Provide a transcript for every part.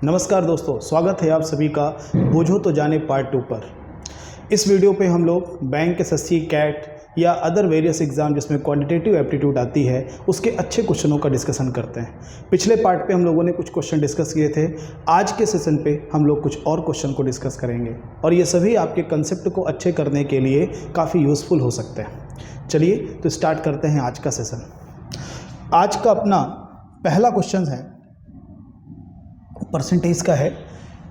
नमस्कार दोस्तों, स्वागत है आप सभी का बूझो तो जाने पार्ट 2 पर। इस वीडियो पे हम लोग बैंक एसएससी कैट या अदर वेरियस एग्ज़ाम जिसमें क्वांटिटेटिव एप्टीट्यूड आती है उसके अच्छे क्वेश्चनों का डिस्कशन करते हैं। पिछले पार्ट पे हम लोगों ने कुछ क्वेश्चन डिस्कस किए थे। आज के सेशन पे हम लोग कुछ और क्वेश्चन को डिस्कस करेंगे और ये सभी आपके कंसेप्ट को अच्छे करने के लिए काफ़ी यूज़फुल हो सकते हैं। चलिए तो स्टार्ट करते हैं आज का सेशन। आज का अपना पहला क्वेश्चन है, परसेंटेज का है।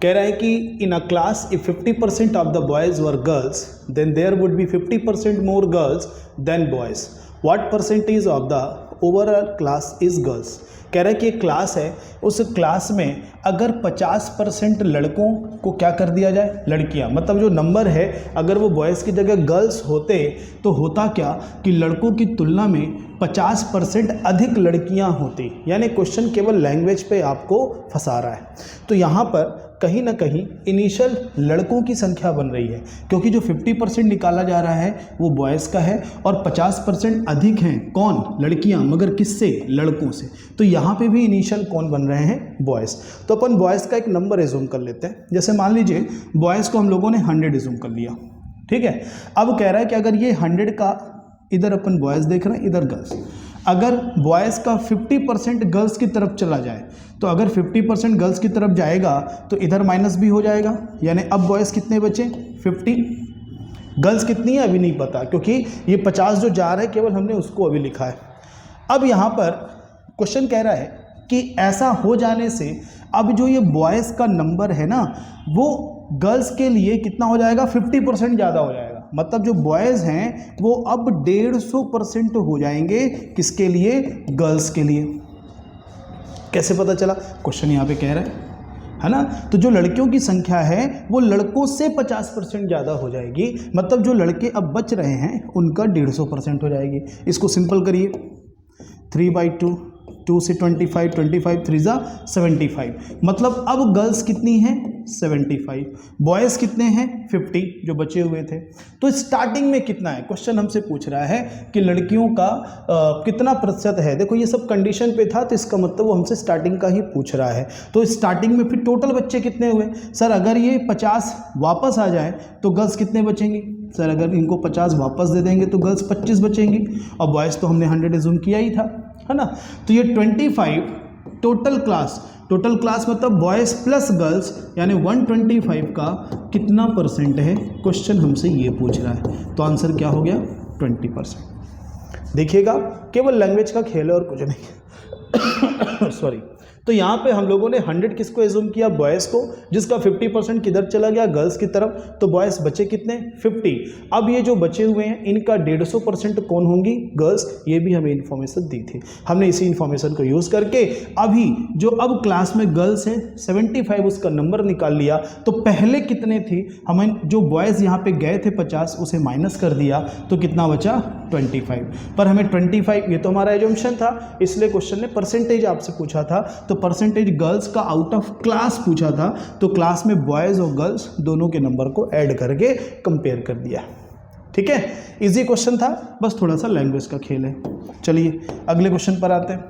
कह रहा है कि in a class if 50% of the boys were girls then there would be 50% more girls than boys. What percentage of the overall class is girls. कह रहा है कि एक क्लास है, उस क्लास में अगर 50% लड़कों को क्या कर दिया जाए, लड़कियां, मतलब जो नंबर है अगर वो बॉयज़ की जगह गर्ल्स होते तो होता क्या कि लड़कों की तुलना में 50% अधिक लड़कियां होती। यानी क्वेश्चन केवल लैंग्वेज पे आपको फंसा रहा है। तो यहाँ पर कहीं ना कहीं इनिशियल लड़कों की संख्या बन रही है, क्योंकि जो 50% निकाला जा रहा है वो बॉयज़ का है और 50% अधिक हैं कौन, लड़कियां, मगर किससे, लड़कों से। तो यहाँ पे भी इनिशियल कौन बन रहे हैं, बॉयज़। तो अपन बॉयज़ का एक नंबर एज्यूम कर लेते हैं। जैसे मान लीजिए बॉयज़ को हम लोगों ने 100 एज्यूम कर लिया, ठीक है। अब कह रहा है कि अगर ये 100 का, इधर अपन बॉयज़ देख रहे हैं, इधर गर्ल्स, अगर बॉयज़ का 50% गर्ल्स की तरफ चला जाए तो अगर 50% गर्ल्स की तरफ जाएगा तो इधर माइनस भी हो जाएगा। यानी अब बॉयज़ कितने बचे, 50, गर्ल्स कितनी है अभी नहीं पता, क्योंकि ये 50 जो जा रहा है केवल हमने उसको अभी लिखा है। अब यहाँ पर क्वेश्चन कह रहा है कि ऐसा हो जाने से अब जो ये बॉयज़ का नंबर है ना वो गर्ल्स के लिए कितना हो जाएगा, 50% ज़्यादा हो जाएगा। मतलब जो बॉयज़ हैं वो अब 150% हो जाएंगे, किसके लिए, गर्ल्स के लिए। कैसे पता चला, क्वेश्चन यहाँ पे कह रहा है ना। तो जो लड़कियों की संख्या है वो लड़कों से 50% ज़्यादा हो जाएगी, मतलब जो लड़के अब बच रहे हैं उनका 150% हो जाएगी। इसको सिंपल करिए, 3/2, 2 से 25, 25 3 जा 75, मतलब अब गर्ल्स कितनी हैं, 75, बॉयज़ कितने हैं, 50 जो बचे हुए थे। तो स्टार्टिंग में कितना है, क्वेश्चन हमसे पूछ रहा है कि लड़कियों का कितना प्रतिशत है। देखो ये सब कंडीशन पे था तो इसका मतलब वो हमसे स्टार्टिंग का ही पूछ रहा है। तो स्टार्टिंग में फिर टोटल बच्चे कितने हुए, सर अगर ये 50 वापस आ जाए तो गर्ल्स कितने बचेंगी, सर अगर इनको 50 वापस दे देंगे तो गर्ल्स 25 बचेंगी और बॉयज़ तो हमने 100 एज्यूम किया ही था, है ना। तो ये 25 टोटल क्लास मतलब बॉयज़ प्लस गर्ल्स यानी 125 का कितना परसेंट है, क्वेश्चन हमसे ये पूछ रहा है। तो आंसर क्या हो गया, 20%। देखिएगा केवल लैंग्वेज का खेल है और कुछ नहीं सॉरी। तो यहाँ पे हम लोगों ने 100 किसको एज्यूम किया, बॉयज़ को, जिसका 50% किधर चला गया, गर्ल्स की तरफ। तो बॉयज़ बचे कितने, 50। अब ये जो बचे हुए हैं इनका 150% कौन होंगी, गर्ल्स। ये भी हमें इन्फॉर्मेशन दी थी, हमने इसी इन्फॉर्मेशन को यूज़ करके अभी जो अब क्लास में गर्ल्स हैं 75 उसका नंबर निकाल लिया। तो पहले कितने थी, हमें जो बॉयज़ यहाँ पे गए थे 50 उसे माइनस कर दिया तो कितना बचा, 25। पर हमें 25, ये तो हमारा एजम्पशन था, इसलिए क्वेश्चन ने परसेंटेज आपसे पूछा था। तो परसेंटेज गर्ल्स का आउट ऑफ क्लास पूछा था, तो क्लास में बॉयज़ और गर्ल्स दोनों के नंबर को ऐड करके कंपेयर कर दिया। ठीक है, इजी क्वेश्चन था, बस थोड़ा सा लैंग्वेज का खेल है। चलिए अगले क्वेश्चन पर आते हैं।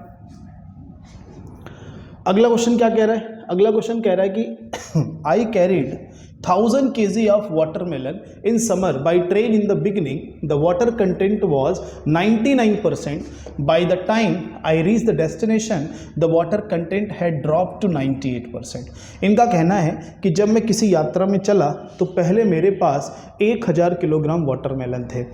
अगला क्वेश्चन क्या कह रहा है, अगला क्वेश्चन कह रहा है कि आई carried 1000 kg of watermelon in summer by train. In the beginning the water content was 99%. By the time I reached the destination the water content had dropped to 98%. इनका कहना है कि जब मैं किसी यात्रा में चला तो पहले मेरे पास 1000 किलोग्राम वाटरमेलन थे।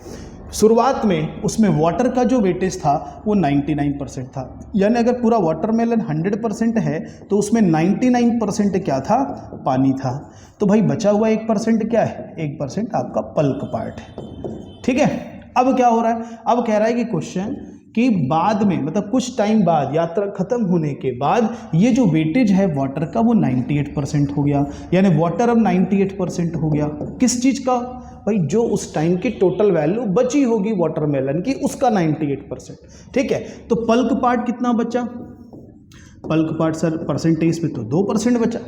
शुरुआत में उसमें वाटर का जो वेटेज था वो 99% था। यानी अगर पूरा वाटरमेलन 100% है तो उसमें 99% क्या था, पानी था। तो भाई बचा हुआ 1% क्या है, 1% आपका पल्क पार्ट है। ठीक है, अब क्या हो रहा है, अब कह रहा है कि क्वेश्चन कि बाद में, मतलब कुछ टाइम बाद, यात्रा खत्म होने के बाद ये जो वेटेज है वाटर का वो 98% हो गया। यानी वाटर अब 98% हो गया। किस चीज़ का, भाई जो उस टाइम की टोटल वैल्यू बची होगी वाटरमेलन की उसका 98%। ठीक है, तो पल्क पार्ट कितना बचा, पल्क पार्ट सर परसेंटेज पे तो 2% बचा।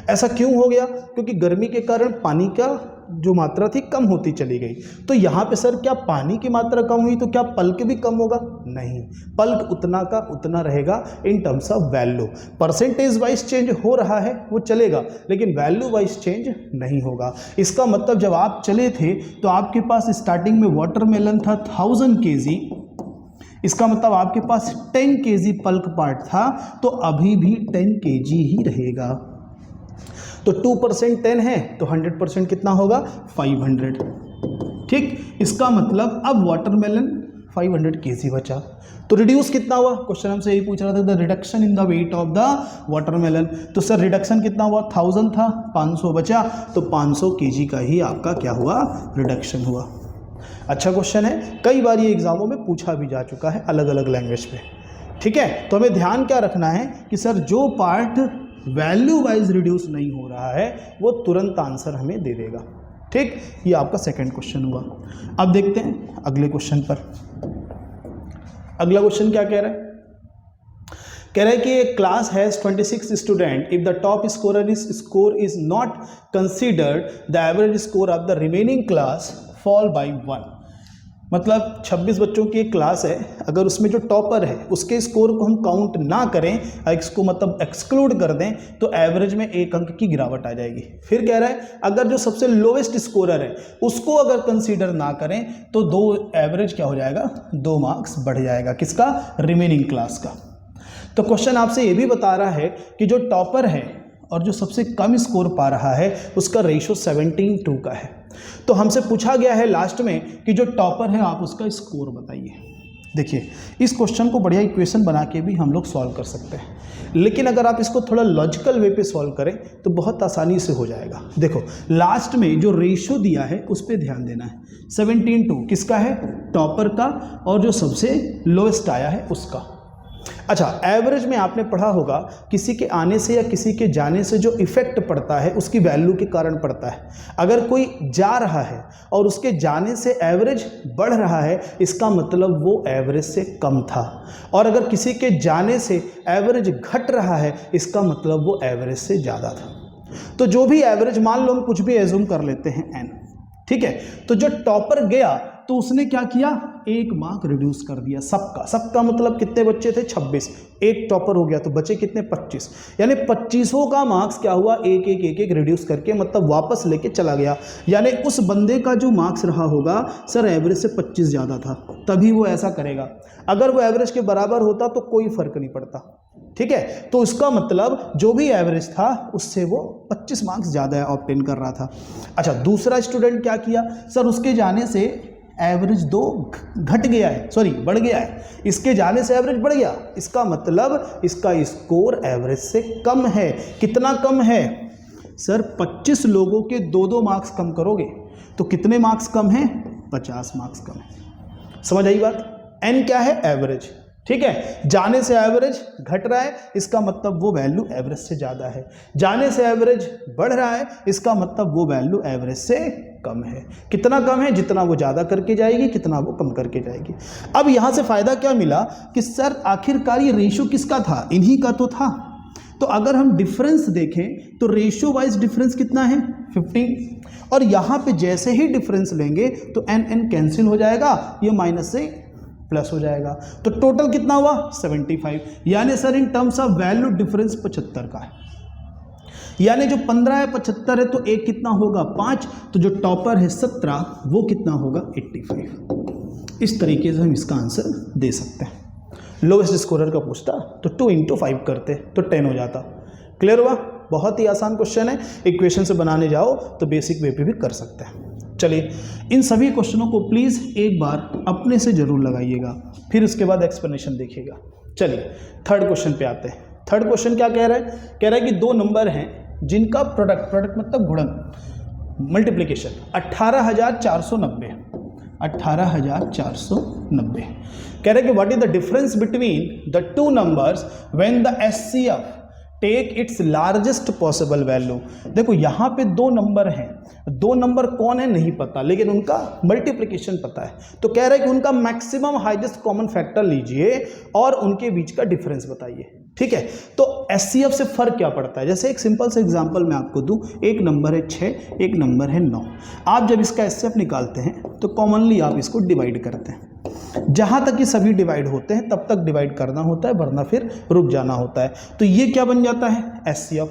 ऐसा क्यों हो गया? क्योंकि गर्मी के कारण पानी का जो मात्रा थी कम होती चली गई। तो यहाँ पे सर क्या पानी की मात्रा कम हुई तो क्या पल्क भी कम होगा? नहीं, पल्क उतना का उतना रहेगा in terms of value. Percentage wise change हो रहा है वो चलेगा, लेकिन वैल्यू वाइज चेंज नहीं होगा। इसका मतलब जब आप चले थे तो आपके पास स्टार्टिंग में वाटरमेलन था 1000 kg, इसका मतलब आपके पास 10 kg पल्क पार्ट था, तो अभी भी 10 kg ही रहेगा। तो 2% 10 है तो 100% कितना होगा? 500। ठीक, इसका मतलब अब वाटरमेलन 500 kg बचा, तो रिड्यूस कितना हुआ? क्वेश्चन हमसे यही पूछ रहा था, the reduction in the weight of the watermelon. तो सर रिडक्शन कितना हुआ? 1000 था, 500 बचा, तो 500 kg का ही आपका क्या हुआ? रिडक्शन हुआ। अच्छा क्वेश्चन है, कई बार ये एग्जामों में पूछा भी जा चुका है अलग अलग लैंग्वेज पे। ठीक है, तो हमें ध्यान क्या रखना है कि सर जो पार्ट वैल्यू वाइज रिड्यूस नहीं हो रहा है वो तुरंत आंसर हमें दे देगा। ठीक, ये आपका सेकंड क्वेश्चन हुआ। अब देखते हैं अगले क्वेश्चन पर। अगला क्वेश्चन क्या कह रहा है? कह रहा है कि class has 26 student, if the top score is not considered the average score of the remaining class fall bye 1। मतलब 26 बच्चों की एक क्लास है, अगर उसमें जो टॉपर है उसके स्कोर को हम काउंट ना करें, इसको मतलब एक्सक्लूड कर दें, तो एवरेज में 1 अंक की गिरावट आ जाएगी। फिर कह रहा है अगर जो सबसे लोवेस्ट स्कोरर है उसको अगर कंसीडर ना करें तो 2 एवरेज क्या हो जाएगा? 2 मार्क्स बढ़ जाएगा। किसका? रिमेनिंग क्लास का। तो क्वेश्चन आपसे ये भी बता रहा है कि जो टॉपर है और जो सबसे कम स्कोर पा रहा है उसका रेशो 17:2 का है। तो हमसे पूछा गया है लास्ट में कि जो टॉपर है आप उसका स्कोर बताइए। देखिए, इस क्वेश्चन को बढ़िया इक्वेशन बना के भी हम लोग सॉल्व कर सकते हैं, लेकिन अगर आप इसको थोड़ा लॉजिकल वे पे सॉल्व करें तो बहुत आसानी से हो जाएगा। देखो, लास्ट में जो रेशो दिया है उस पर ध्यान देना है। 17:2 किसका है? टॉपर का, और जो सबसे लोएस्ट आया है उसका। अच्छा, एवरेज में आपने पढ़ा होगा किसी के आने से या किसी के जाने से जो इफेक्ट पड़ता है उसकी वैल्यू के कारण पड़ता है। अगर कोई जा रहा है और उसके जाने से एवरेज बढ़ रहा है, इसका मतलब वो एवरेज से कम था, और अगर किसी के जाने से एवरेज घट रहा है, इसका मतलब वो एवरेज से ज़्यादा था। तो जो भी एवरेज, मान लो हम कुछ भी एज्यूम कर लेते हैं n, ठीक है, तो जो टॉपर गया तो उसने क्या किया? 1 मार्क रिड्यूस कर दिया सबका मतलब कितने बच्चे थे? 26। एक टॉपर हो गया तो बचे कितने? 25। यानी 25 का मार्क्स क्या हुआ? एक रिड्यूस करके मतलब वापस लेके चला गया। यानी उस बंदे का जो मार्क्स रहा होगा सर एवरेज से 25 ज़्यादा था, तभी वो ऐसा करेगा। अगर वो एवरेज के बराबर होता तो कोई फर्क नहीं पड़ता। ठीक है, तो इसका मतलब जो भी एवरेज था उससे वो 25 मार्क्स ज़्यादा ऑब्टेन कर रहा था। अच्छा, दूसरा स्टूडेंट क्या किया? सर उसके जाने से एवरेज 2 घट गया है, सॉरी बढ़ गया है, इसके जाने से एवरेज बढ़ गया, इसका मतलब इसका स्कोर एवरेज से कम है। कितना कम है? सर 25 लोगों के 2-2 मार्क्स कम करोगे तो कितने मार्क्स कम हैं? 50 मार्क्स कम है। समझ आई बात? एन क्या है? एवरेज। ठीक है, जाने से एवरेज घट रहा है, इसका मतलब वो वैल्यू एवरेज से ज़्यादा है। जाने से एवरेज बढ़ रहा है, इसका मतलब वो वैल्यू एवरेज से कम है। कितना कम है? जितना वो ज़्यादा करके जाएगी, कितना वो कम करके जाएगी। अब यहाँ से फ़ायदा क्या मिला कि सर आखिरकार ये रेशो किसका था? इन्हीं का तो था। तो अगर हम डिफरेंस देखें तो रेशो वाइज डिफरेंस कितना है? 15। और यहाँ पे जैसे ही डिफरेंस लेंगे तो एन कैंसिल हो जाएगा, ये माइनस से प्लस हो जाएगा, तो टोटल कितना हुआ? 75। यानी sir in terms of value difference 75 का है। यानी जो 15 है 75 है, तो एक कितना होगा? 5। तो जो टॉपर है 17, वो कितना होगा? 85। इस तरीके से हम इसका आंसर दे सकते हैं। लोवेस्ट स्कोरर का पूछता तो 2 × 5 करते तो 10 हो जाता। क्लियर हुआ? बहुत ही आसान क्वेश्चन है, इक्वेशन से बनाने जाओ तो बेसिक वे पे भी कर सकते हैं। चलिए, इन सभी क्वेश्चनों को प्लीज़ एक बार अपने से जरूर लगाइएगा, फिर उसके बाद एक्सप्लेनेशन देखिएगा। चलिए थर्ड क्वेश्चन पे आते हैं। थर्ड क्वेश्चन क्या कह रहा है? कह रहा है कि 2 नंबर हैं जिनका प्रोडक्ट मतलब गुणन, मल्टीप्लिकेशन 18,490 कह रहे हैं कि what is the difference between the 2 numbers when the HCF take its largest possible value. देखो यहाँ पे 2 नंबर हैं, 2 नंबर कौन है नहीं पता, लेकिन उनका मल्टीप्लिकेशन पता है। तो कह रहे हैं कि उनका मैक्सिमम हाईएस्ट कॉमन फैक्टर लीजिए और उनके बीच का डिफरेंस बताइए। ठीक है। तो HCF से फर्क क्या पड़ता है, जैसे एक सिंपल सा एग्जांपल मैं आपको दूं, एक नंबर है 6, एक नंबर है 9। आप जब इसका HCF निकालते हैं तो कॉमनली आप इसको डिवाइड करते हैं, जहां तक ये सभी डिवाइड होते हैं तब तक डिवाइड करना होता है, वरना फिर रुक जाना होता है। तो ये क्या बन जाता है, HCF।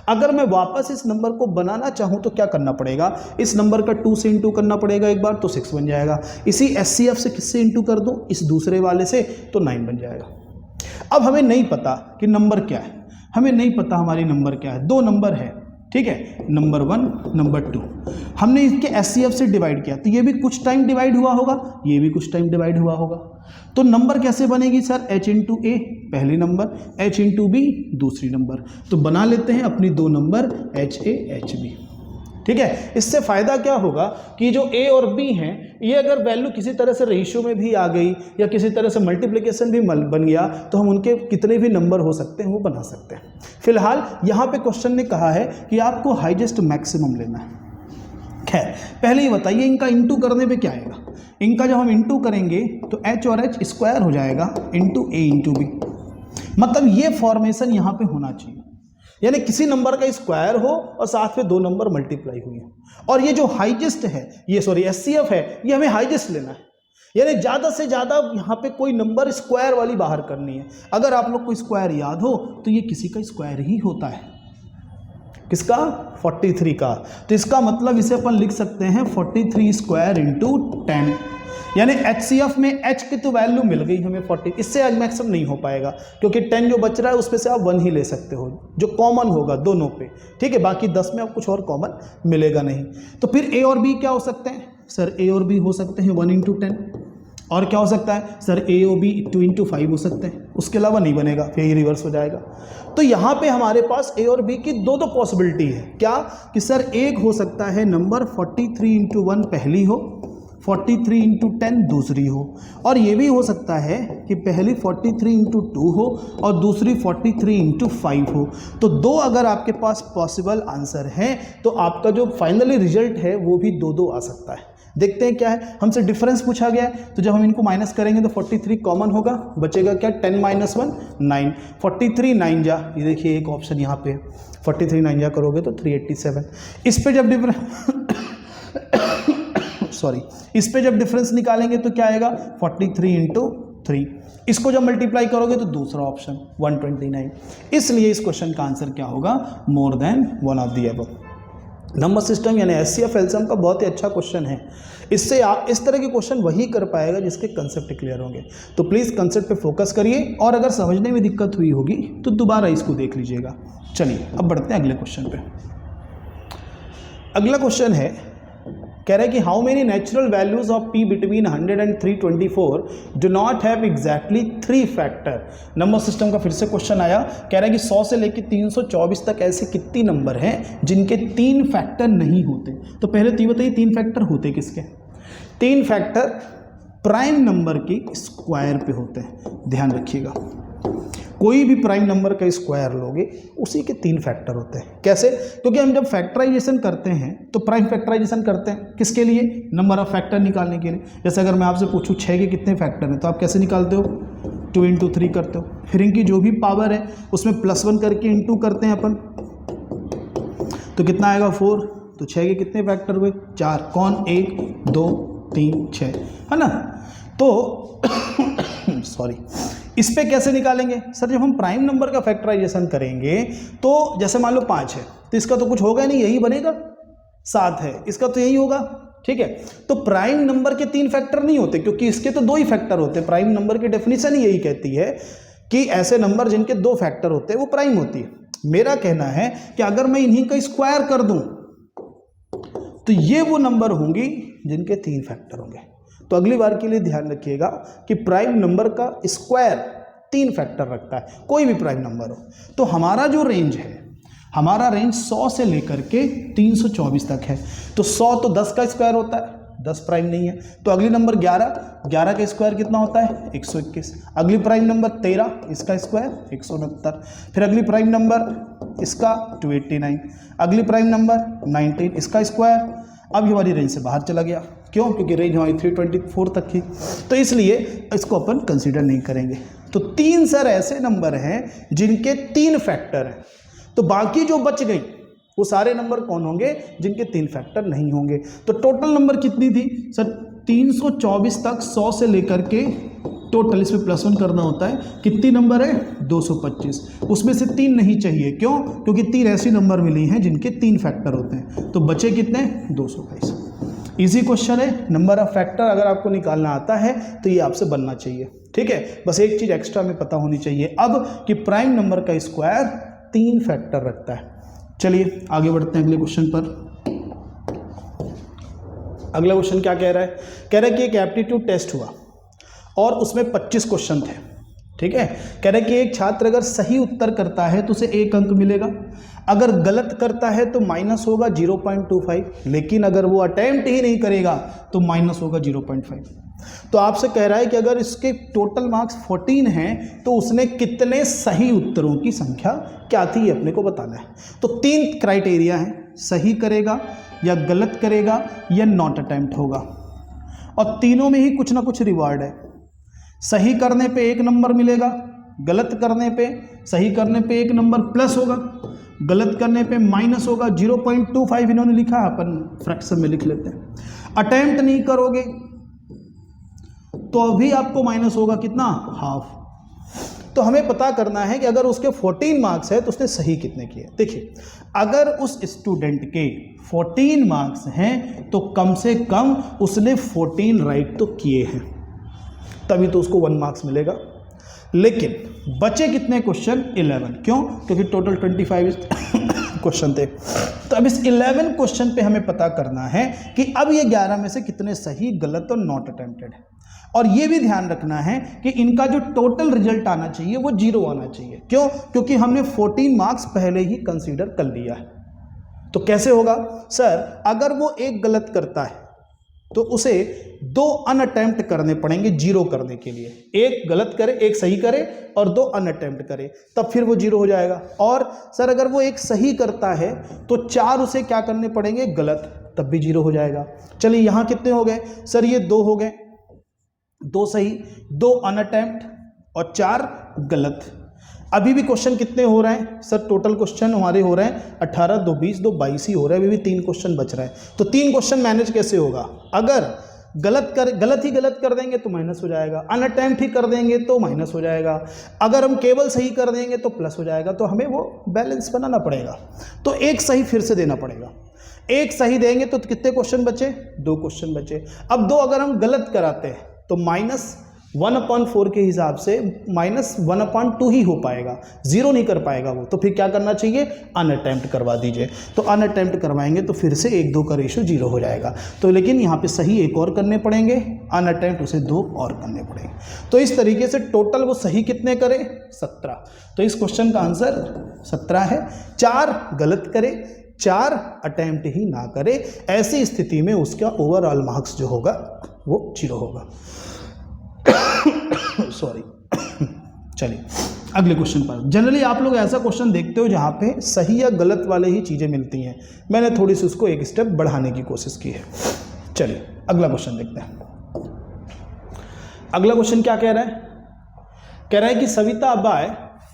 अगर मैं वापस इस नंबर को बनाना चाहूं तो क्या करना पड़ेगा, इस नंबर का 2 से इंटू करना पड़ेगा एक बार, तो 6 बन जाएगा। इसी HCF से किससे इंटू कर दूं, इस दूसरे वाले से, तो 9 बन जाएगा। अब हमें नहीं पता कि नंबर क्या है, हमें नहीं पता हमारी नंबर क्या है, 2 नंबर है, ठीक है, नंबर 1 नंबर 2। हमने इसके HCF से डिवाइड किया, तो ये भी कुछ टाइम डिवाइड हुआ होगा, ये भी कुछ टाइम डिवाइड हुआ होगा। तो नंबर कैसे बनेगी सर, H इंटू ए पहली नंबर, H इंटू बी दूसरी नंबर। तो बना लेते हैं अपनी 2 नंबर HA HB, ठीक है। इससे फायदा क्या होगा कि जो A और B हैं, ये अगर वैल्यू किसी तरह से रेशियो में भी आ गई या किसी तरह से मल्टीप्लिकेशन भी बन गया, तो हम उनके कितने भी नंबर हो सकते हैं वो बना सकते हैं। फिलहाल यहाँ पे क्वेश्चन ने कहा है कि आपको हाईएस्ट मैक्सिमम लेना है। खैर पहले ये बताइए इनका इंटू करने पे क्या आएगा, इनका जब हम इंटू करेंगे तो H और H स्क्वायर हो जाएगा इंटू A इंटू बी। मतलब ये फॉर्मेशन यहाँ पे होना चाहिए, यानी किसी नंबर का स्क्वायर हो और साथ में 2 नंबर मल्टीप्लाई हुई हो। और ये जो हाईएस्ट है, ये सॉरी HCF है, ये हमें हाईएस्ट लेना है, यानी ज़्यादा से ज़्यादा यहाँ पे कोई नंबर स्क्वायर वाली बाहर करनी है। अगर आप लोग को स्क्वायर याद हो तो ये किसी का स्क्वायर ही होता है, किसका, 43 का। तो इसका मतलब इसे अपन लिख सकते हैं 43 स्क्वायर इंटू 10, यानी HCF में H की तो वैल्यू मिल गई हमें 40, इससे मैक्सिमम नहीं हो पाएगा क्योंकि 10 जो बच रहा है उसमें से आप 1 ही ले सकते हो जो कॉमन होगा दोनों पे, ठीक है। बाकी 10 में अब कुछ और कॉमन मिलेगा नहीं। तो फिर A और B क्या हो सकते हैं सर, A और B हो सकते हैं 1 इंटू 10, और क्या हो सकता है सर, A और B 2 इंटू 5 हो सकते हैं, उसके अलावा नहीं बनेगा, फिर ये रिवर्स हो जाएगा। तो यहाँ पे हमारे पास A और B की दो पॉसिबिलिटी है, क्या कि सर एक हो सकता है नंबर 43 इंटू 1 पहली हो, 43 इंटू 10 दूसरी हो, और ये भी हो सकता है कि पहली 43 इंटू 2 हो और दूसरी 43 इंटू 5 हो। तो 2 अगर आपके पास पॉसिबल आंसर हैं तो आपका जो फाइनली रिजल्ट है वो भी 2 आ सकता है। देखते हैं क्या है, हमसे डिफरेंस पूछा गया है, तो जब हम इनको माइनस करेंगे तो 43 कॉमन होगा, बचेगा क्या, 10 माइनस 1 9, 43 9 जा, ये देखिए एक ऑप्शन यहाँ पे 43 9 जा करोगे तो 387। इस पे जब इस पे जब डिफरेंस निकालेंगे तो क्या आएगा, 43 इंटू 3, इसको जब मल्टीप्लाई करोगे तो दूसरा ऑप्शन 129। इसलिए इस क्वेश्चन का आंसर क्या होगा, more than one of the above. Number system यानी HCF एलसीएम का बहुत ही अच्छा क्वेश्चन है, इससे आप इस तरह के क्वेश्चन वही कर पाएगा जिसके कंसेप्ट क्लियर होंगे। तो प्लीज़ कंसेप्ट पे फोकस करिए, और अगर समझने में दिक्कत हुई होगी तो दोबारा इसको देख लीजिएगा। चलिए अब बढ़ते हैं अगले क्वेश्चन पे। अगला क्वेश्चन है, कह रहा है कि how many natural values of p between 100 and 324 do not have exactly 3 factor. Number system का फिर से क्वेश्चन आया, कह रहा है कि 100 से लेकर 324 तक ऐसे कितने नंबर हैं जिनके 3 फैक्टर नहीं होते। तो पहले तो ये बताइए 3 फैक्टर होते किसके, 3 फैक्टर प्राइम नंबर के स्क्वायर पे होते हैं। ध्यान रखिएगा, कोई भी प्राइम नंबर का स्क्वायर लोगे उसी के 3 फैक्टर होते हैं। कैसे, क्योंकि हम जब फैक्टराइजेशन करते हैं तो प्राइम फैक्टराइजेशन करते हैं किसके लिए, नंबर ऑफ फैक्टर निकालने के लिए। जैसे अगर मैं आपसे पूछूं 6 के कितने फैक्टर हैं, तो आप कैसे निकालते हो, 2 इंटू 3 करते हो, फिर इनकी जो भी पावर है उसमें +1 करके इंटू करते हैं अपन, तो कितना आएगा 4। तो 6 के कितने फैक्टर हुए, 4, कौन, 1 2 3 6, है ना। तो सॉरी, इस पे कैसे निकालेंगे सर, जब हम प्राइम नंबर का फैक्टराइजेशन करेंगे तो जैसे मान लो 5 है तो इसका तो कुछ होगा नहीं, यही बनेगा, 7 है इसका तो यही होगा, ठीक है। तो प्राइम नंबर के 3 फैक्टर नहीं होते, क्योंकि इसके तो 2 ही फैक्टर होते हैं। प्राइम नंबर की डेफिनेशन ही यही कहती है कि ऐसे नंबर जिनके 2 फैक्टर होते हैं वो प्राइम होती है। मेरा कहना है कि अगर मैं इन्हीं का स्क्वायर कर दूं तो ये वो नंबर होंगी जिनके 3 फैक्टर होंगे। तो अगली बार के लिए ध्यान रखिएगा कि प्राइम नंबर का स्क्वायर 3 फैक्टर रखता है, कोई भी प्राइम नंबर हो। तो हमारा जो रेंज है, हमारा रेंज 100 से लेकर के 324 तक है। तो 100 तो 10 का स्क्वायर होता है, 10 प्राइम नहीं है। तो अगली नंबर 11 का स्क्वायर कितना होता है, 121। अगली प्राइम नंबर 13, इसका स्क्वायर 169। फिर अगली प्राइम नंबर इसका 289। अगली प्राइम नंबर 19, इसका स्क्वायर। अब हमारी रेंज से बाहर चला गया, क्यों, क्योंकि रेंज हमारी 324 तक थी, तो इसलिए इसको अपन कंसीडर नहीं करेंगे। तो 3 सर ऐसे नंबर हैं जिनके 3 फैक्टर हैं, तो बाकी जो बच गई वो सारे नंबर कौन होंगे जिनके 3 फैक्टर नहीं होंगे। तो टोटल नंबर कितनी थी सर 324 तक 100 से लेकर के टोटल, इसमें +1 करना होता है, कितनी नंबर है 225, उसमें से 3 नहीं चाहिए, क्यों? क्योंकि 3 ऐसी नंबर मिली हैं जिनके 3 फैक्टर होते हैं, तो बचे कितने 222। इजी क्वेश्चन है, नंबर ऑफ फैक्टर अगर आपको निकालना आता है तो ये आपसे बनना चाहिए, ठीक है। बस एक चीज़ एक्स्ट्रा में पता होनी चाहिए अब कि प्राइम नंबर का स्क्वायर 3 फैक्टर रखता है। चलिए आगे बढ़ते हैं अगले क्वेश्चन पर। अगला क्वेश्चन क्या कह रहा है? कह रहा है कि एक एप्टीट्यूड टेस्ट हुआ और उसमें 25 क्वेश्चन थे, ठीक है। कह रहा है कि एक छात्र अगर सही उत्तर करता है तो उसे 1 अंक मिलेगा, अगर गलत करता है तो माइनस होगा 0.25, लेकिन अगर वो अटेम्प्ट ही नहीं करेगा तो माइनस होगा 0.5। तो आपसे कह रहा है कि अगर इसके टोटल मार्क्स 14 हैं तो उसने कितने सही उत्तरों की संख्या क्या थी, ये अपने को बताना है। तो 3 क्राइटेरिया हैं, सही करेगा या गलत करेगा या नॉट अटेम्प्ट होगा, और तीनों में ही कुछ ना कुछ रिवार्ड है। सही करने पे 1 नंबर मिलेगा, गलत करने पे, सही करने पे 1 नंबर प्लस होगा, गलत करने पे माइनस होगा। 0.25 इन्होंने लिखा है, अपन फ्रैक्शन में लिख लेते हैं। अटेम्प्ट नहीं करोगे तो अभी आपको माइनस होगा कितना, हाफ। तो हमें पता करना है कि अगर उसके 14 मार्क्स है तो उसने सही कितने किए। देखिए अगर उस स्टूडेंट के 14 मार्क्स हैं तो कम से कम उसने 14 राइट तो किए हैं, तभी तो उसको 1 मार्क्स मिलेगा। लेकिन बचे कितने क्वेश्चन 11, क्यों? क्योंकि टोटल 25 क्वेश्चन थे। तो अब इस 11 क्वेश्चन पे हमें पता करना है कि अब ये 11 में से कितने सही, गलत और नॉट अटेम्प्टेड है। और ये भी ध्यान रखना है कि इनका जो टोटल रिजल्ट आना चाहिए वो 0 आना चाहिए, क्यों? क्योंकि हमने 14 मार्क्स पहले ही कंसीडर कर लिया है। तो कैसे होगा सर? अगर वो 1 गलत करता है तो उसे 2 अनअटेम्प्ट करने पड़ेंगे 0 करने के लिए। 1 गलत करे, 1 सही करे और 2 अनअटेम्प्ट करे, तब फिर वो 0 हो जाएगा। और सर अगर वो 1 सही करता है तो 4 उसे क्या करने पड़ेंगे, गलत, तब भी 0 हो जाएगा। चलिए यहाँ कितने हो गए सर? ये 2 हो गए, 2 सही, 2 अनअटेम्प्ट और 4 गलत। अभी भी क्वेश्चन कितने हो रहे हैं सर? टोटल क्वेश्चन हमारे हो रहे हैं 18, 2 20, 2 22 ही हो रहे हैं। अभी भी 3 क्वेश्चन बच रहे हैं। तो 3 क्वेश्चन मैनेज कैसे होगा? अगर गलत कर देंगे तो माइनस हो जाएगा, अनअटेम्प्ट ही कर देंगे तो माइनस हो जाएगा, अगर हम केवल सही कर देंगे तो प्लस हो जाएगा। तो हमें वो बैलेंस बनाना पड़ेगा। तो 1 सही फिर से देना पड़ेगा। 1 सही देंगे तो कितने क्वेश्चन बचे? 2 क्वेश्चन बचे। अब 2 अगर हम गलत कराते हैं तो -1/4 के हिसाब से -1/2 ही हो पाएगा, 0 नहीं कर पाएगा वो। तो फिर क्या करना चाहिए? अनअटेम्प्ट करवा दीजिए। तो अनअटेम्प्ट करवाएंगे तो फिर से 1-2 का रेशो 0 हो जाएगा। तो लेकिन यहाँ पे सही 1 और करने पड़ेंगे, अनअटेम्प्ट उसे 2 और करने पड़ेंगे। तो इस तरीके से टोटल वो सही कितने करे? 17। तो इस क्वेश्चन का आंसर 17 है। 4 गलत करे, 4 अटेम्प्ट ही ना करे, ऐसी स्थिति में उसका ओवरऑल मार्क्स जो होगा वो 0 होगा। सॉरी। चलिए अगले क्वेश्चन पर। जनरली आप लोग ऐसा क्वेश्चन देखते हो जहां पे सही या गलत वाले ही चीजें मिलती हैं। मैंने थोड़ी सी उसको एक स्टेप बढ़ाने की कोशिश की है। चलिए अगला क्वेश्चन देखते हैं। अगला क्वेश्चन क्या कह रहा है? कह रहा है कि Savita buy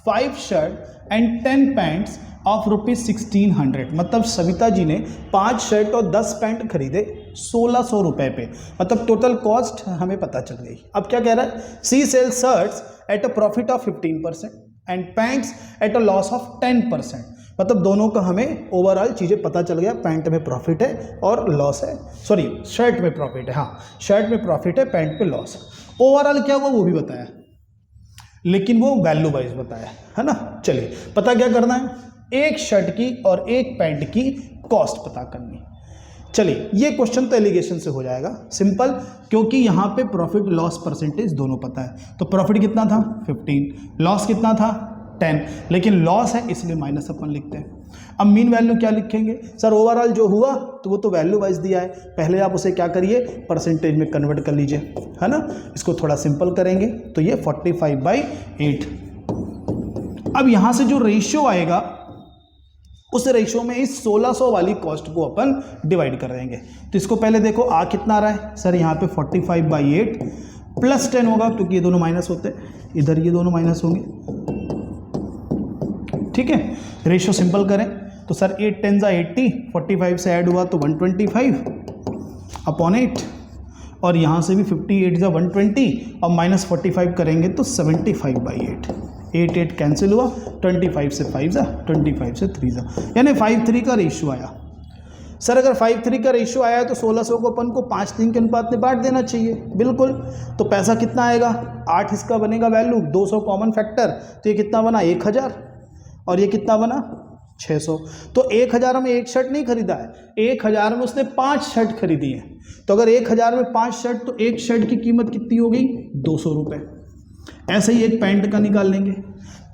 5 shirt and 10 pants of ₹1600। मतलब सविता जी ने 5 शर्ट और 10 पैंट खरीदे 1600 रुपए पे। मतलब टोटल कॉस्ट हमें पता चल गई। अब क्या कह रहा है? C sells shirts at a profit of 15% and pants at a loss of 10%। मतलब दोनों का हमें ओवरऑल चीज़ें पता चल गया। पैंट में प्रॉफिट है और लॉस है, सॉरी शर्ट में प्रॉफिट है, हाँ शर्ट में प्रॉफिट है, पैंट पे लॉस है। ओवरऑल क्या हुआ वो भी बताया, लेकिन वो वैल्यू वाइज बताया है ना। चलिए पता क्या करना है? एक शर्ट की और एक पैंट की कॉस्ट पता करनी। चलिए ये क्वेश्चन तो एलिगेशन से हो जाएगा सिंपल, क्योंकि यहाँ पे प्रॉफिट लॉस परसेंटेज दोनों पता है। तो प्रॉफिट कितना था 15, लॉस कितना था 10, लेकिन लॉस है इसलिए माइनस अपन लिखते हैं। अब मीन वैल्यू क्या लिखेंगे सर? ओवरऑल जो हुआ तो वो तो वैल्यू वाइज दिया है, पहले आप उसे क्या करिए परसेंटेज में कन्वर्ट कर लीजिए, है ना। इसको थोड़ा सिंपल करेंगे तो ये 45/8। अब यहाँ से जो रेशियो आएगा उस रेशियो में इस 1600 वाली कॉस्ट को अपन डिवाइड कर देंगे। तो इसको पहले देखो आ कितना आ रहा है सर? यहाँ पे 45/8 +10 होगा क्योंकि ये दोनों माइनस होते हैं, इधर ये दोनों माइनस होंगे। ठीक है, रेशियो सिंपल करें तो सर 8 10 × 80, 45 से ऐड हुआ तो 125/8, और यहाँ से भी 58 × 120 और -45 करेंगे तो 75/8। 8 8 कैंसिल हुआ, 25 से 5 जा, 25 से 3 जा, यानी 5:3 का रेशियो आया। सर अगर 5:3 का रेशियो आया है तो 1600 को अपन को 5:3 के अनुपात में बांट देना चाहिए। बिल्कुल, तो पैसा कितना आएगा, 8 इसका बनेगा वैल्यू, 200 कॉमन फैक्टर, तो ये कितना बना 1000, और ये कितना बना 600। तो 1000 में एक शर्ट नहीं खरीदा है, 1000 में उसने 5 शर्ट खरीदी है। तो अगर 1000 में 5 शर्ट तो एक शर्ट की कीमत कितनी हो गई 200 रुपये। ऐसे ही एक पैंट का निकाल लेंगे,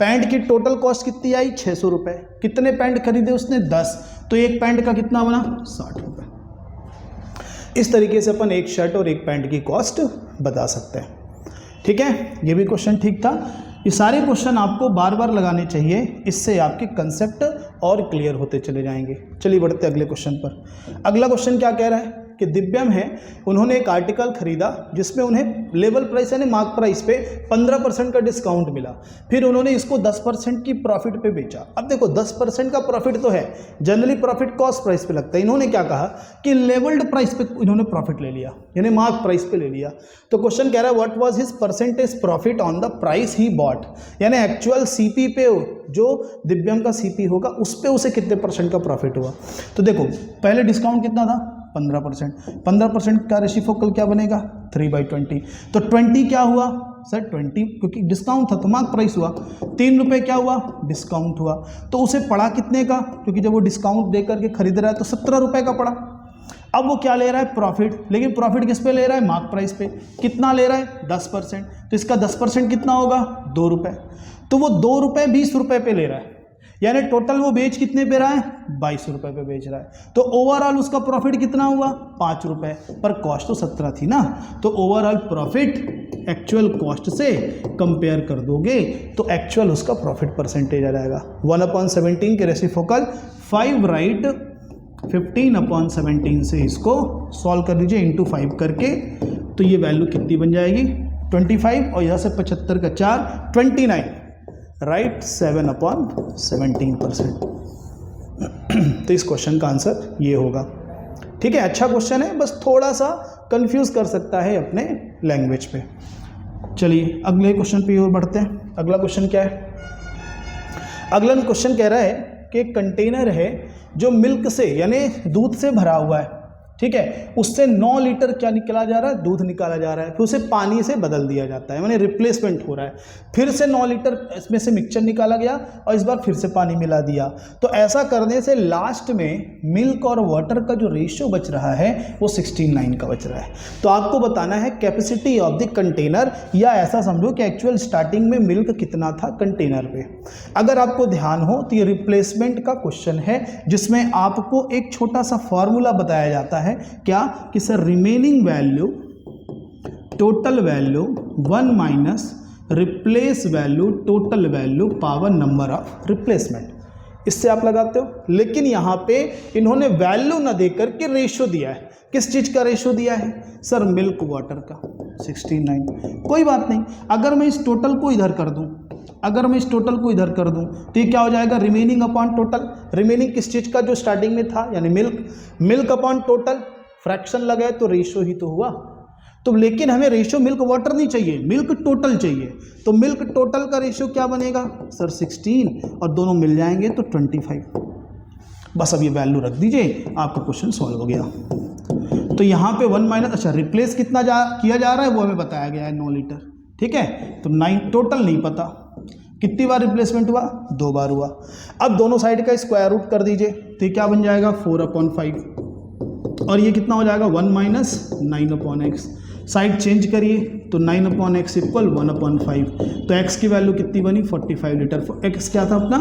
पैंट की टोटल कॉस्ट कितनी आई 600 रुपये। कितने पैंट खरीदे उसने 10, तो एक पैंट का कितना बना 60 रुपये। इस तरीके से अपन एक शर्ट और एक पैंट की कॉस्ट बता सकते हैं। ठीक है, ये भी क्वेश्चन ठीक था। ये सारे क्वेश्चन आपको बार बार लगाने चाहिए, इससे आपके कंसेप्ट और क्लियर होते चले जाएंगे। चलिए बढ़ते अगले क्वेश्चन पर। अगला क्वेश्चन क्या कह रहा है कि दिव्यम है, उन्होंने एक आर्टिकल खरीदा जिसमें उन्हें लेवल प्राइस यानी मार्क प्राइस पे 15% का डिस्काउंट मिला, फिर उन्होंने इसको 10% की प्रॉफिट पे बेचा। अब देखो 10% का प्रॉफिट तो है, जनरली प्रॉफिट कॉस्ट प्राइस पे लगता है, इन्होंने क्या कहा कि लेवल्ड प्राइस पे इन्होंने प्रॉफिट ले लिया, यानी मार्क प्राइस पे ले लिया। तो क्वेश्चन कह रहा है what was his percentage profit on the price he bought, यानी एक्चुअल सीपी पे जो दिव्यम का सीपी होगा उस पे उसे कितने % का प्रॉफिट हुआ। तो देखो पहले डिस्काउंट कितना था 15%, 15% का रेसिप्रोकल क्या बनेगा 3/20। तो 20 क्या हुआ सर 20, क्योंकि डिस्काउंट था तो मार्क प्राइस हुआ। 3 रुपये क्या हुआ डिस्काउंट हुआ, तो उसे पड़ा कितने का, क्योंकि जब वो डिस्काउंट दे करके खरीद रहा है तो 17 रुपये का पड़ा। अब वो क्या ले रहा है प्रॉफिट, लेकिन प्रॉफिट किस पे ले रहा है मार्क प्राइस पे। कितना ले रहा है 10%, तो इसका 10% कितना होगा 2 रुपये। तो वो 2 रुपये 20 रुपये पे ले रहा है, यानी टोटल वो बेच कितने पे रहा है 22 रुपये पे बेच रहा है। तो ओवरऑल उसका प्रॉफिट कितना हुआ 5 रुपये, पर कॉस्ट तो 17 थी ना, तो ओवरऑल प्रॉफिट एक्चुअल कॉस्ट से कंपेयर कर दोगे तो एक्चुअल उसका प्रॉफिट परसेंटेज आ जाएगा 1/17 के रेसिप्रोकल 5 राइट 15/17 से इसको सॉल्व कर दीजिए इंटू 5 करके, तो ये वैल्यू कितनी बन जाएगी 25, और यहाँ से 75 का 4 29 राइट 7/17%। तो इस क्वेश्चन का आंसर ये होगा। ठीक है, अच्छा क्वेश्चन है, बस थोड़ा सा कंफ्यूज कर सकता है अपने लैंग्वेज पे। चलिए अगले क्वेश्चन पे और बढ़ते हैं। अगला क्वेश्चन क्या है, अगला क्वेश्चन कह रहा है कि एक कंटेनर है जो मिल्क से यानी दूध से भरा हुआ है, ठीक है, उससे 9 लीटर क्या निकला जा रहा है दूध निकाला जा रहा है, फिर उसे पानी से बदल दिया जाता है, यानी रिप्लेसमेंट हो रहा है। फिर से 9 लीटर इसमें से मिक्सचर निकाला गया और इस बार फिर से पानी मिला दिया। तो ऐसा करने से लास्ट में मिल्क और वाटर का जो रेशियो बच रहा है वो 16:9 का बच रहा है। तो आपको बताना है कैपेसिटी ऑफ द कंटेनर, या ऐसा समझो कि एक्चुअल स्टार्टिंग में मिल्क कितना था कंटेनर पे। अगर आपको ध्यान हो तो ये रिप्लेसमेंट का क्वेश्चन है जिसमें आपको एक छोटा सा फॉर्मूला बताया जाता है क्या कि sir remaining value total value 1 minus replace value total value power number of replacement, इससे आप लगाते हो। लेकिन यहां पे इन्होंने वैल्यू ना देकर के रेशियो दिया है। किस चीज का रेशियो दिया है सर मिल्क वाटर का 16:9। कोई बात नहीं, अगर मैं इस टोटल को इधर कर दूं, अगर मैं इस टोटल को इधर कर दूं तो ये क्या हो जाएगा रिमेनिंग अपॉन टोटल। रिमेनिंग किस चीज का जो स्टार्टिंग में था यानी milk, milk upon total, fraction लगाए तो रेशियो ही तो हुआ। तो लेकिन हमें रेशियो मिल्क वाटर नहीं चाहिए, मिल्क टोटल चाहिए। तो मिल्क टोटल का रेशियो क्या बनेगा सर 16, और दोनों मिल जाएंगे तो 25। बस अब ये वैल्यू रख दीजिए, आपका क्वेश्चन सॉल्व हो गया। तो यहाँ पे 1 माइनस, अच्छा रिप्लेस कितना किया जा रहा है वो हमें बताया गया है 9 लीटर, ठीक है। तो 9 टोटल नहीं पता, कितनी बार रिप्लेसमेंट हुआ 2 बार हुआ। अब दोनों साइड का स्क्वायर रूट कर दीजिए, तो क्या बन जाएगा 4/5, और ये कितना हो जाएगा 1 माइनस 9/x। साइड चेंज करिए तो 9/x इक्वल 1/5। तो x की वैल्यू कितनी बनी 45 लीटर। x क्या था अपना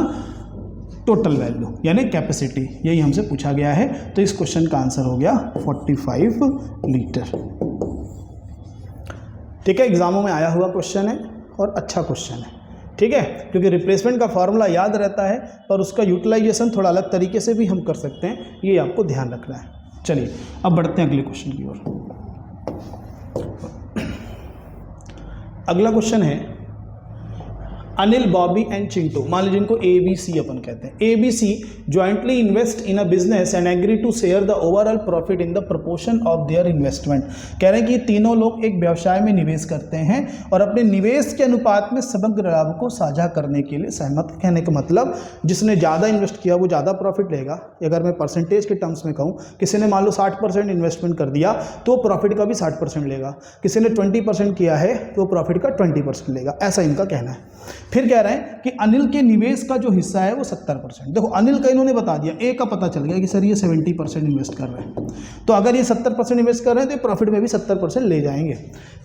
टोटल वैल्यू यानी कैपेसिटी, यही हमसे पूछा गया है। तो इस क्वेश्चन का आंसर हो गया 45 लीटर। ठीक है, एग्जामों में आया हुआ क्वेश्चन है और अच्छा क्वेश्चन है, ठीक है, क्योंकि रिप्लेसमेंट का फॉर्मूला याद रहता है पर उसका यूटिलाइजेशन थोड़ा अलग तरीके से भी हम कर सकते हैं, ये आपको ध्यान रखना है। चलिए अब बढ़ते हैं अगले क्वेश्चन की ओर। अगला क्वेश्चन है अनिल, बॉबी एंड चिंटू, मान लीजिए इनको ABC अपन कहते हैं। ABC jointly invest in a business and agree to share the overall profit in the proportion of their investment. कह रहे हैं कि तीनों लोग एक व्यवसाय में निवेश करते हैं और अपने निवेश के अनुपात में समग्र लाभ को साझा करने के लिए सहमत। कहने का मतलब जिसने ज़्यादा इन्वेस्ट किया वो ज़्यादा प्रॉफिट लेगा। अगर मैं परसेंटेज के टर्म्स में कहूँ, किसी ने मान लो 60% इन्वेस्टमेंट कर दिया तो प्रॉफिट का भी 60% लेगा, किसी ने 20% किया है तो प्रॉफिट का 20% लेगा, ऐसा इनका कहना है। फिर कह रहे हैं कि अनिल के निवेश का जो हिस्सा है वो 70%। देखो अनिल का इन्होंने बता दिया, ए का पता चल गया कि सर ये 70% इन्वेस्ट कर रहे हैं, तो अगर ये 70% इन्वेस्ट कर रहे हैं तो प्रॉफिट में भी 70% ले जाएंगे।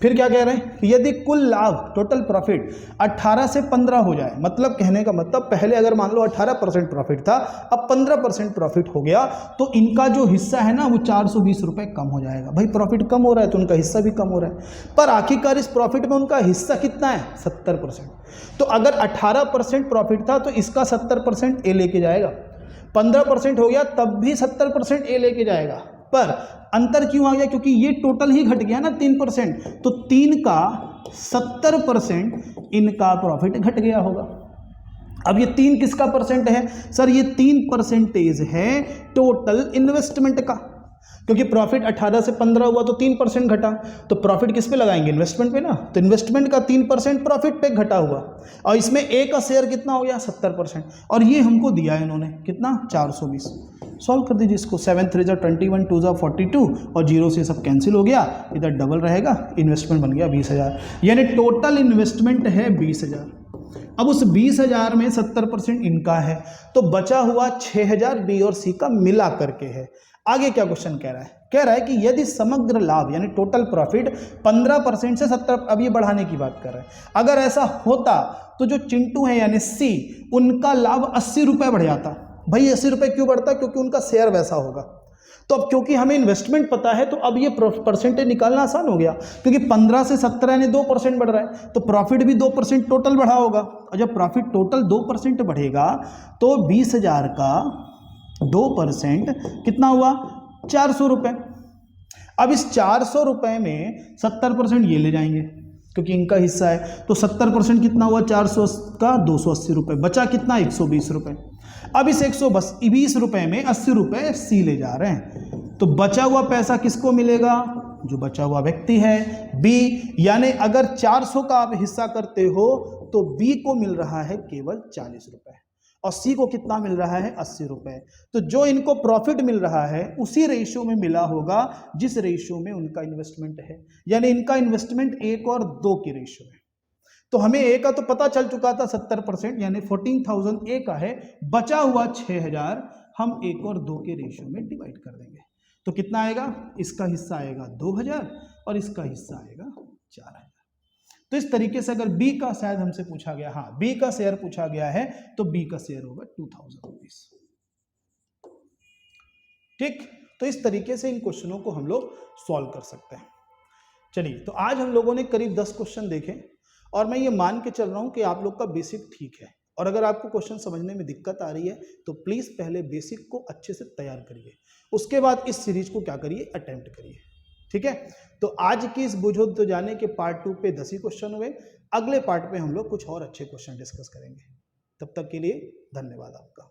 फिर क्या कह रहे हैं कि यदि कुल लाभ टोटल प्रॉफिट 18 से 15 हो जाए, मतलब कहने का मतलब पहले अगर मान लो 18% प्रॉफिट था, अब 15% प्रॉफिट हो गया, तो इनका जो हिस्सा है ना वो 420 रुपये कम हो जाएगा। भाई प्रॉफिट कम हो रहा है तो उनका हिस्सा भी कम हो रहा है, पर आखिरकार इस प्रॉफिट में उनका हिस्सा कितना है? 70%। तो अगर 18% प्रॉफिट था तो इसका 70% ए लेके जाएगा, 15% हो गया तब भी 70% ए लेके जाएगा। पर अंतर क्यों आ गया? क्योंकि ये टोटल ही घट गया ना 3%, तो 3 का 70% इनका प्रॉफिट घट गया होगा। अब ये 3 किसका परसेंट है? सर ये 3% है टोटल इन्वेस्टमेंट का, क्योंकि प्रॉफिट 18 से 15 हुआ तो 3% घटा, तो प्रॉफिट किस पे लगाएंगे? इन्वेस्टमेंट पे ना, तो इन्वेस्टमेंट का 3% प्रॉफिट पे घटा हुआ, और इसमें ए का शेयर कितना हो गया? 70%, और ये हमको दिया है इन्होंने कितना? 420। सॉल्व कर दीजिए इसको, 7 3 21 2 42 और 0 से सब कैंसिल हो गया, इधर डबल रहेगा, इन्वेस्टमेंट बन गया 20,000, यानी टोटल इन्वेस्टमेंट है 20,000। अब उस 20,000 में 70% इनका है, तो बचा हुआ 6,000 बी और सी का मिला करके है। आगे क्या क्वेश्चन कह रहा है? कह रहा है कि यदि समग्र लाभ यानी टोटल प्रॉफिट 15% से 70, अब ये बढ़ाने की बात कर रहे हैं, अगर ऐसा होता तो जो चिंटू है यानी सी, उनका लाभ 80 रुपये बढ़ जाता। भाई 80 रुपये क्यों बढ़ता? क्योंकि उनका शेयर वैसा होगा। तो अब क्योंकि हमें इन्वेस्टमेंट पता है तो अब ये परसेंटेज निकालना आसान हो गया, क्योंकि 15 से 17 यानी 2% बढ़ रहा है, तो प्रॉफिट भी 2% टोटल बढ़ा होगा, और जब प्रॉफिट टोटल 2% बढ़ेगा तो 20,000 का 2% कितना हुआ? 400 रुपये। अब इस 400 रुपये में 70% ये ले जाएंगे क्योंकि इनका हिस्सा है, तो 70% कितना हुआ? 400 का 280 रुपये, बचा कितना? 120 रुपये। अब इस 120 रुपये में 80 रुपये सी ले जा रहे हैं, तो बचा हुआ पैसा किसको मिलेगा? जो बचा हुआ व्यक्ति है बी, यानी अगर 400 का आप हिस्सा करते हो तो बी को मिल रहा है केवल 40 रुपये और सी को कितना मिल रहा है? 80 रुपये। तो जो इनको प्रॉफिट मिल रहा है उसी रेशियो में मिला होगा जिस रेशियो में उनका इन्वेस्टमेंट है, यानी इनका इन्वेस्टमेंट 1 और 2 के रेशियो में। तो हमें ए का तो पता चल चुका था 70%, यानी 14,000 ए का है, बचा हुआ 6,000 हम 1 और 2 के रेशियो में डिवाइड कर देंगे, तो कितना आएगा? इसका हिस्सा आएगा 2,000 और इसका हिस्सा आएगा 4,000। तो इस तरीके से अगर बी का शायद हमसे पूछा गया, हाँ बी का शेयर पूछा गया है, तो बी का शेयर होगा 2,000 रुपीज। ठीक, तो इस तरीके से इन क्वेश्चनों को हम लोग सॉल्व कर सकते हैं। चलिए, तो आज हम लोगों ने करीब 10 क्वेश्चन देखे और मैं ये मान के चल रहा हूं कि आप लोग का बेसिक ठीक है, और अगर आपको क्वेश्चन समझने में दिक्कत आ रही है तो प्लीज पहले बेसिक को अच्छे से तैयार करिए, उसके बाद इस सीरीज को क्या करिए? अटेम्प्ट करिए। ठीक है, तो आज की इस बुझो तो जाने के पार्ट 2 पे 10 ही क्वेश्चन हुए। अगले पार्ट पे हम लोग कुछ और अच्छे क्वेश्चन डिस्कस करेंगे। तब तक के लिए धन्यवाद आपका।